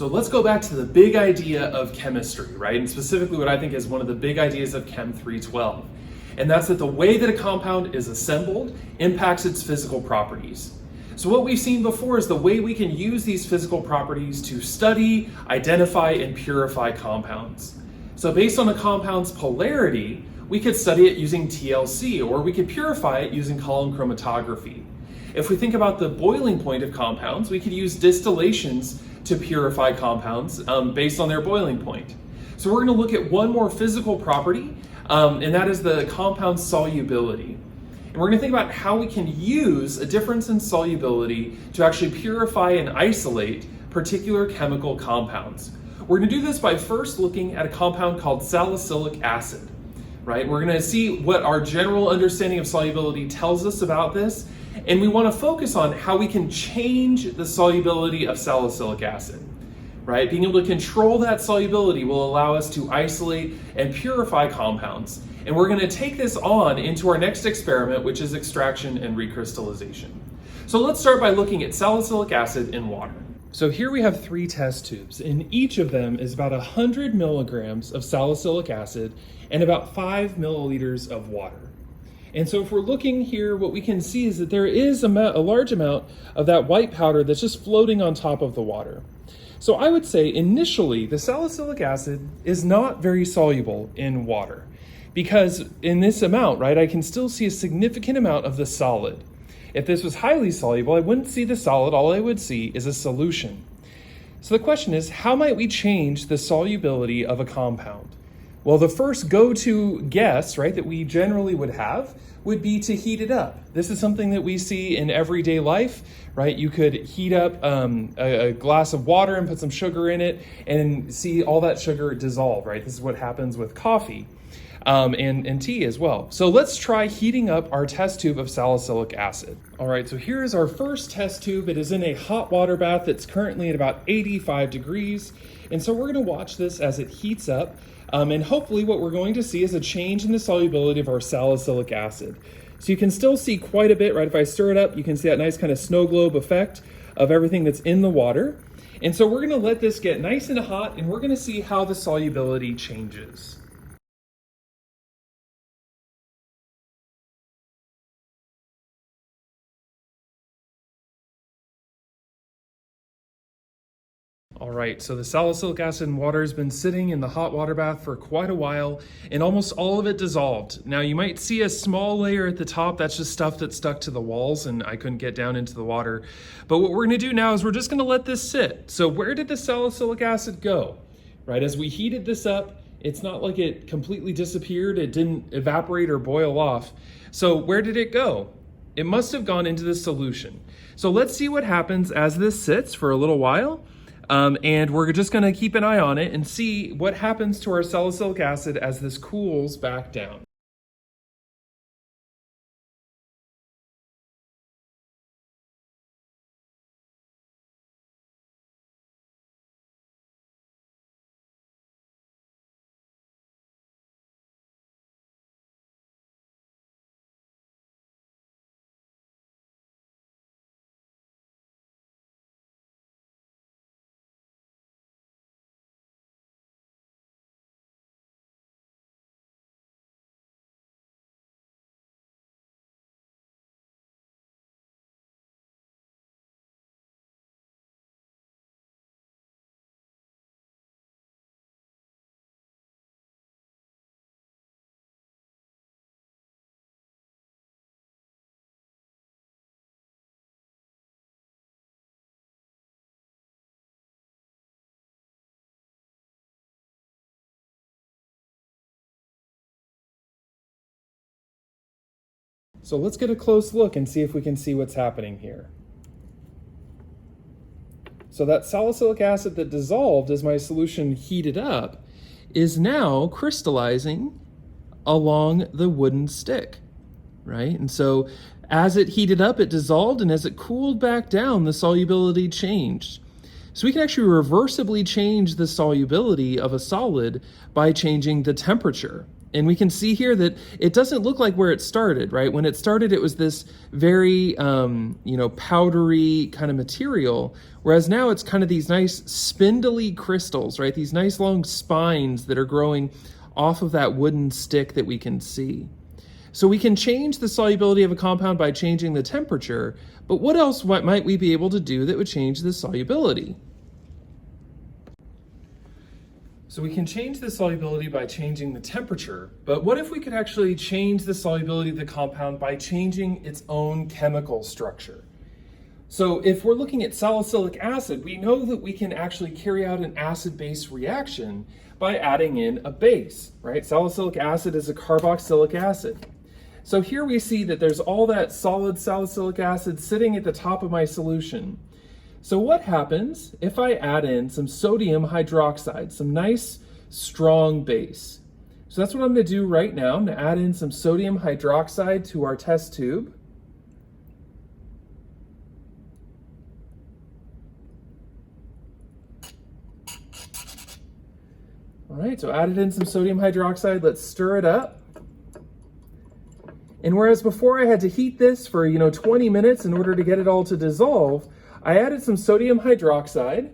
So let's go back to the big idea of chemistry, right? And specifically what I think is one of the big ideas of Chem 312. And that's that the way that a compound is assembled impacts its physical properties. So what we've seen before is the way we can use these physical properties to study, identify, and purify compounds. So based on a compound's polarity, we could study it using TLC, or we could purify it using column chromatography. If we think about the boiling point of compounds, we could use distillations to purify compounds based on their boiling point. So we're going to look at one more physical property, and that is the compound's solubility. And we're going to think about how we can use a difference in solubility to actually purify and isolate particular chemical compounds. We're going to do this by first looking at a compound called salicylic acid, right? We're going to see what our general understanding of solubility tells us about this, and we want to focus on how we can change the solubility of salicylic acid, right? Being able to control that solubility will allow us to isolate and purify compounds. And we're going to take this on into our next experiment, which is extraction and recrystallization. So let's start by looking at salicylic acid in water. So here we have 3 test tubes, and each of them is about 100 milligrams of salicylic acid and about 5 milliliters of water. And so if we're looking here, what we can see is that there is a large amount of that white powder that's just floating on top of the water. So I would say initially the salicylic acid is not very soluble in water, because in this amount, right, I can still see a significant amount of the solid. If this was highly soluble, I wouldn't see the solid, all I would see is a solution. So the question is, how might we change the solubility of a compound? Well, the first go-to guess, right, that we generally would have would be to heat it up. This is something that we see in everyday life, right? You could heat up a glass of water and put some sugar in it and see all that sugar dissolve, right? This is what happens with coffee and tea as well. So let's try heating up our test tube of salicylic acid. All right, so here is our first test tube. It is in a hot water bath that's currently at about 85 degrees. And so we're gonna watch this as it heats up. And hopefully what we're going to see is a change in the solubility of our salicylic acid. So you can still see quite a bit, right? If I stir it up, you can see that nice kind of snow globe effect of everything that's in the water. And so we're gonna let this get nice and hot, and we're gonna see how the solubility changes. All right, so the salicylic acid in water has been sitting in the hot water bath for quite a while, and almost all of it dissolved. Now you might see a small layer at the top. That's just stuff that's stuck to the walls, and I couldn't get down into the water. But what we're gonna do now is we're just gonna let this sit. So where did the salicylic acid go? Right, as we heated this up, it's not like it completely disappeared. It didn't evaporate or boil off. So where did it go? It must have gone into the solution. So let's see what happens as this sits for a little while. And we're just going to keep an eye on it and see what happens to our salicylic acid as this cools back down. So let's get a close look and see if we can see what's happening here. So that salicylic acid that dissolved as my solution heated up is now crystallizing along the wooden stick, right? And so as it heated up, it dissolved, and as it cooled back down, the solubility changed. So we can actually reversibly change the solubility of a solid by changing the temperature. And we can see here that it doesn't look like where it started, right? When it started, it was this very, powdery kind of material, whereas now it's kind of these nice spindly crystals, right? These nice long spines that are growing off of that wooden stick that we can see. So we can change the solubility of a compound by changing the temperature, but what else might we be able to do that would change the solubility? So we can change the solubility by changing the temperature, but what if we could actually change the solubility of the compound by changing its own chemical structure? So if we're looking at salicylic acid, we know that we can actually carry out an acid-base reaction by adding in a base, right? Salicylic acid is a carboxylic acid. So here we see that there's all that solid salicylic acid sitting at the top of my solution. So what happens if I add in some sodium hydroxide, some nice strong base? So that's what I'm going to do right now. I'm going to add in some sodium hydroxide to our test tube. All right, so added in some sodium hydroxide. Let's stir it up. And whereas before I had to heat this for 20 minutes in order to get it all to dissolve, I added some sodium hydroxide,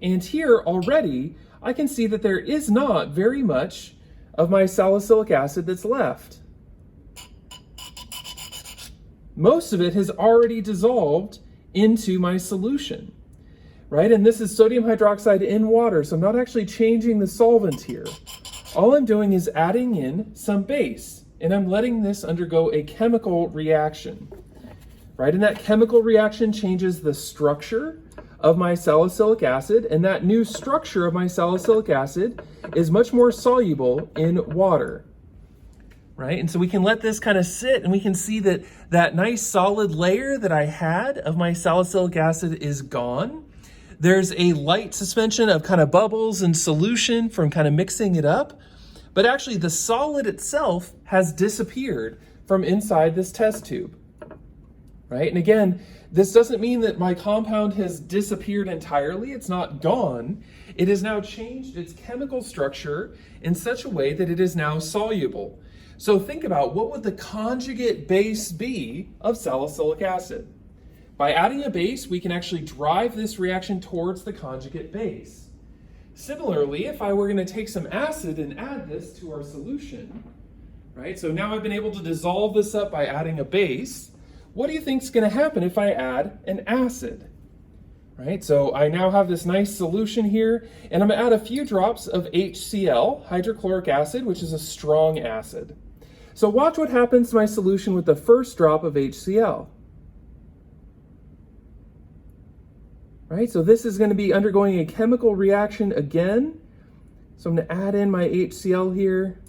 and here already I can see that there is not very much of my salicylic acid that's left. Most of it has already dissolved into my solution, right? And this is sodium hydroxide in water, so I'm not actually changing the solvent here. All I'm doing is adding in some base, and I'm letting this undergo a chemical reaction. Right, and that chemical reaction changes the structure of my salicylic acid, and that new structure of my salicylic acid is much more soluble in water. Right, and so we can let this kind of sit, and we can see that that nice solid layer that I had of my salicylic acid is gone. There's a light suspension of kind of bubbles and solution from kind of mixing it up, but actually the solid itself has disappeared from inside this test tube. Right? And again, this doesn't mean that my compound has disappeared entirely. It's not gone. It has now changed its chemical structure in such a way that it is now soluble. So think about, what would the conjugate base be of salicylic acid? By adding a base, we can actually drive this reaction towards the conjugate base. Similarly, if I were going to take some acid and add this to our solution, right? So now I've been able to dissolve this up by adding a base. What do you think is going to happen if I add an acid? Right, so I now have this nice solution here, and I'm going to add a few drops of HCl, hydrochloric acid, which is a strong acid. So watch what happens to my solution with the first drop of HCl. Right, so this is going to be undergoing a chemical reaction again. So I'm going to add in my HCl here.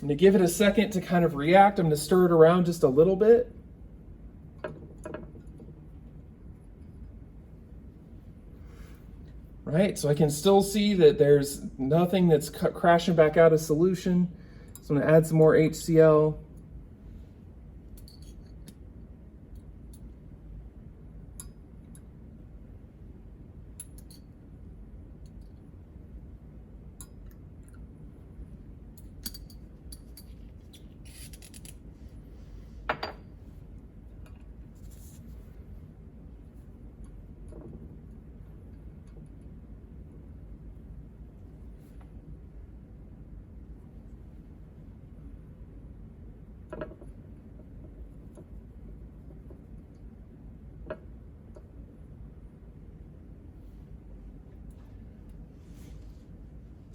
I'm going to give it a second to kind of react. I'm going to stir it around just a little bit. Right, so I can still see that there's nothing that's crashing back out of solution. So I'm going to add some more HCl.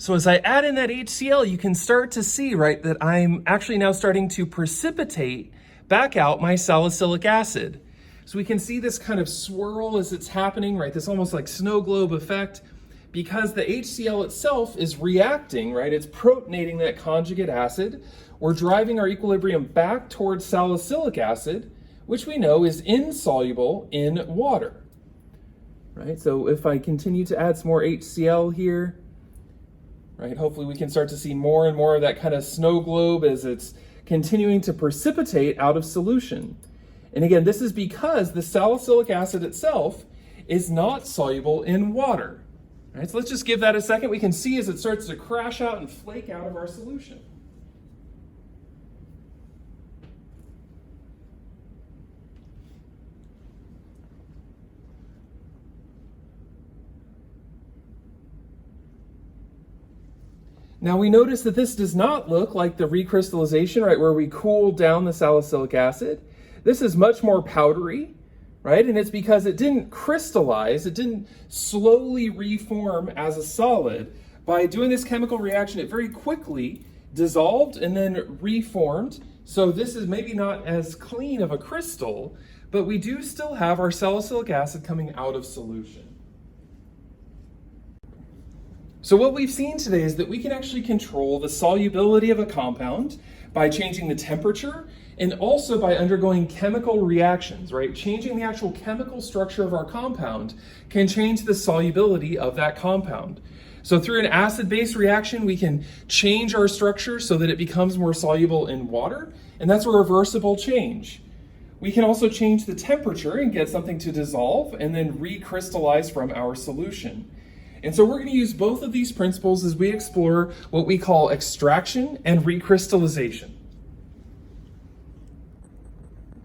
So as I add in that HCl, you can start to see, right, that I'm actually now starting to precipitate back out my salicylic acid. So we can see this kind of swirl as it's happening, right, this almost like snow globe effect, because the HCl itself is reacting, right, it's protonating that conjugate acid. We're driving our equilibrium back towards salicylic acid, which we know is insoluble in water. Right, so if I continue to add some more HCl here, right, hopefully we can start to see more and more of that kind of snow globe as it's continuing to precipitate out of solution. And again, this is because the salicylic acid itself is not soluble in water. All right, so let's just give that a second. We can see as it starts to crash out and flake out of our solution. Now we notice that this does not look like the recrystallization, right, where we cool down the salicylic acid. This is much more powdery, right? And it's because it didn't crystallize, it didn't slowly reform as a solid. By doing this chemical reaction, it very quickly dissolved and then reformed. So this is maybe not as clean of a crystal, but we do still have our salicylic acid coming out of solution. So what we've seen today is that we can actually control the solubility of a compound by changing the temperature and also by undergoing chemical reactions, right? Changing the actual chemical structure of our compound can change the solubility of that compound. So through an acid-base reaction, we can change our structure so that it becomes more soluble in water, and that's a reversible change. We can also change the temperature and get something to dissolve and then recrystallize from our solution. And so we're going to use both of these principles as we explore what we call extraction and recrystallization.